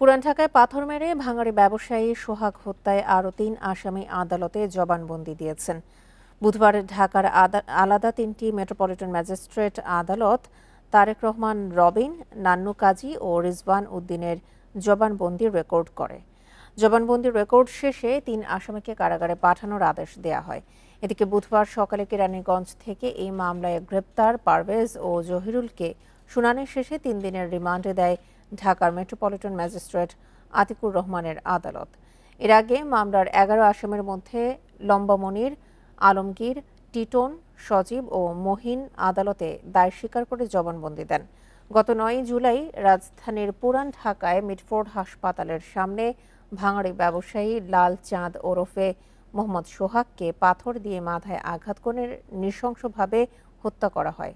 পুরান ঢাকায় পাথর মেরে ভাঙাড়ি ব্যবসায়ী সোহাগ হত্যায় আরও ৩ আসামি আদালতে জবানবন্দি দিয়েছেন। বুধবার ঢাকার আলাদা ৩টি মেট্রোপলিটন ম্যাজিস্ট্রেট আদালত তারেক রহমান রবিন, নান্নু কাজী ও রিজওয়ান উদ্দিনের জবানবন্দি রেকর্ড করে। জবানবন্দির রেকর্ড শেষে ৩ আসামিকে কারাগারে পাঠানোর আদেশ দেয়া হয়। এদিকে বুধবার সকালে কেরানীগঞ্জ থেকে এই মামলায় গ্রেপ্তার পারভেজ ও জহিরুলকে শুনানি শেষে ৩ দিনের রিমান্ডে দেয় ঢাকার মেট্রোপলিটন ম্যাজিস্ট্রেট আতিকুর রহমানের আদালত। এর আগে মামলার ১১ আসামির মধ্যে লম্বা মনির, আলমগীর, টিটন, সজীব ও মহিন আদালতে দায় স্বীকার করে জবানবন্দি দেন। গত ৯ জুলাই রাজধানীর পুরান ঢাকায় মিটফোর্ড হাসপাতালের সামনে ভাঙাড়ি ব্যবসায়ী লাল চাঁদ ওরফে মোহাম্মদ সোহাগকে পাথর দিয়ে মাথায় আঘাত করে নৃশংসভাবে হত্যা করা হয়।